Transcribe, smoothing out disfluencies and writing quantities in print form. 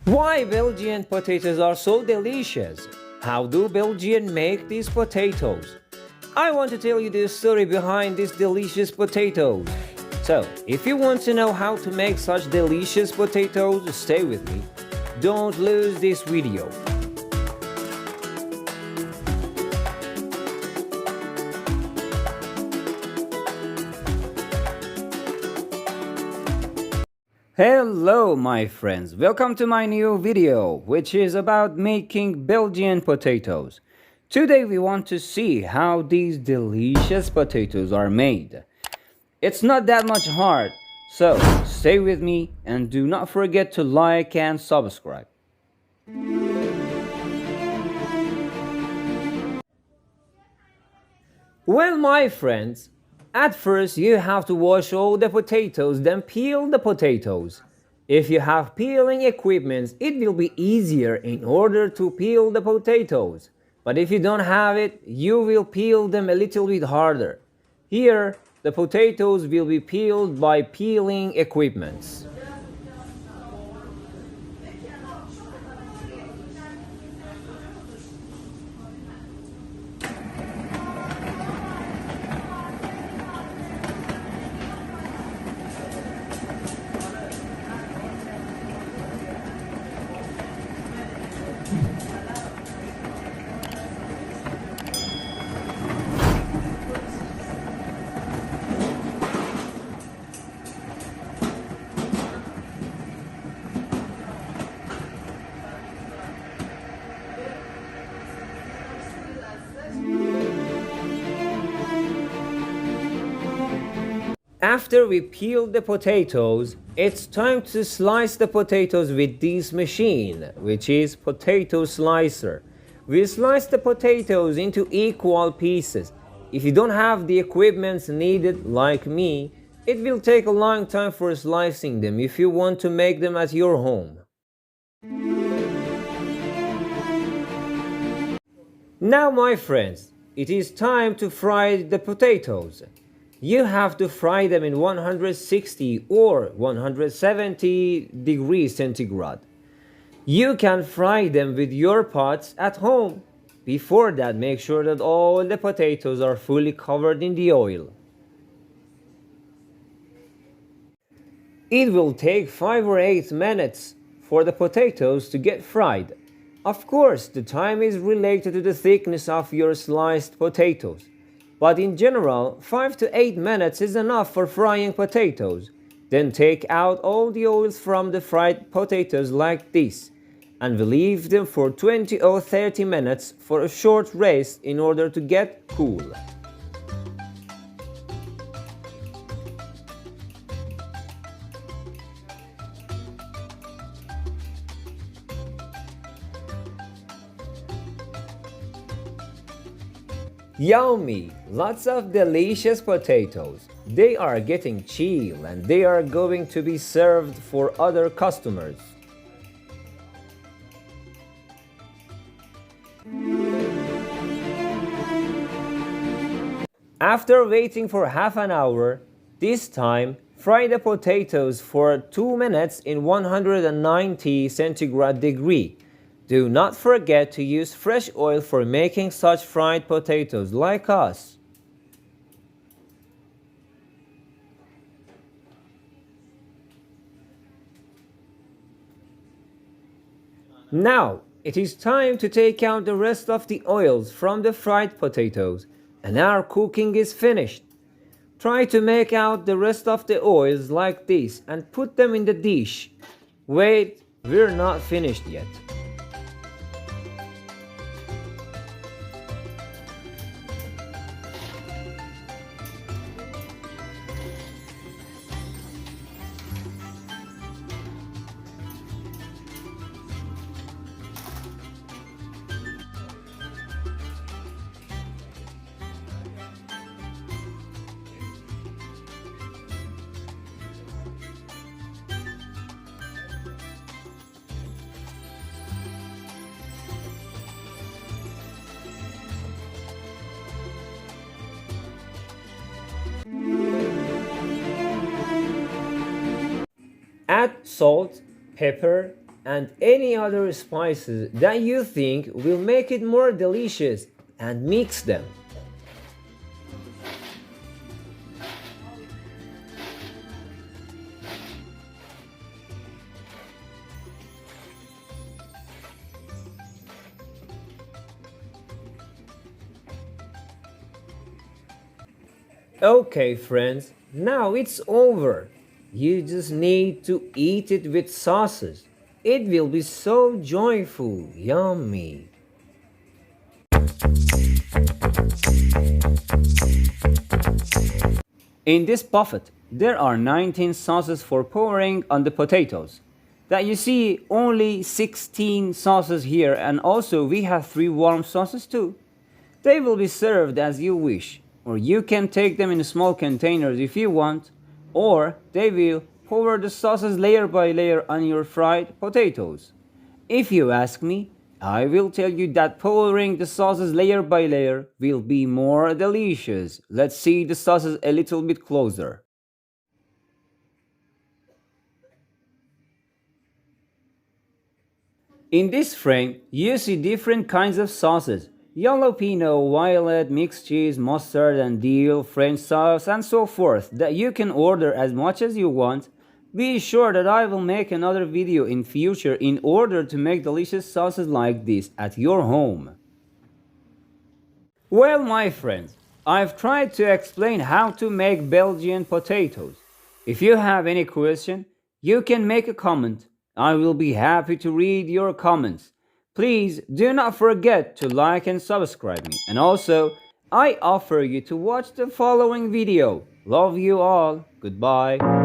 Why Belgian potatoes are so delicious? How do Belgians make these potatoes? I want to tell you the story behind these delicious potatoes. So, if you want to know how to make such delicious potatoes, stay with me. Don't lose this video. Hello my friends, welcome to my new video, which is about making Belgian potatoes. Today we want to see how these delicious potatoes are made. It's not that much hard, so stay with me and do not forget to like and subscribe. Well my friends, at first you have to wash all the potatoes, then peel the potatoes. If you have peeling equipment, it will be easier in order to peel the potatoes. But if you don't have it, you will peel them a little bit harder. Here, the potatoes will be peeled by peeling equipment. After we peel the potatoes, it's time to slice the potatoes with this machine, which is potato slicer. We slice the potatoes into equal pieces. If you don't have the equipment needed like me, it will take a long time for slicing them if you want to make them at your home. Now my friends, it is time to fry the potatoes. You have to fry them in 160 or 170 degrees centigrade. You can fry them with your pots at home. Before that, make sure that all the potatoes are fully covered in the oil. It will take 5 or 8 minutes for the potatoes to get fried. Of course, the time is related to the thickness of your sliced potatoes. But in general, 5 to 8 minutes is enough for frying potatoes. Then take out all the oils from the fried potatoes like this, and we leave them for 20 or 30 minutes for a short rest in order to get cool. Yummy! Lots of delicious potatoes. They are getting chill and they are going to be served for other customers. After waiting for half an hour, this time fry the potatoes for 2 minutes in 190 centigrade degree. Do not forget to use fresh oil for making such fried potatoes like us. Now, it is time to take out the rest of the oils from the fried potatoes, and our cooking is finished. Try to make out the rest of the oils like this and put them in the dish. Wait, we're not finished yet. Add salt, pepper, and any other spices that you think will make it more delicious, and mix them. Okay, friends, now it's over. You just need to eat it with sauces. It will be so joyful, yummy. In this buffet, there are 19 sauces for pouring on the potatoes. That you see only 16 sauces here, and also we have 3 warm sauces too. They will be served as you wish, or you can take them in small containers if you want, or they will pour the sauces layer by layer on your fried potatoes. If you ask me, I will tell you that pouring the sauces layer by layer will be more delicious. Let's see the sauces a little bit closer. In this frame, you see different kinds of sauces. Jalapeno, violet, mixed cheese, mustard and dill, French sauce, and so forth that you can order as much as you want. Be sure that I will make another video in future in order to make delicious sauces like this at your home. Well, my friends, I've tried to explain how to make Belgian potatoes. If you have any question, you can make a comment. I will be happy to read your comments. Please do not forget to like and subscribe me. And also, I offer you to watch the following video. Love you all. Goodbye.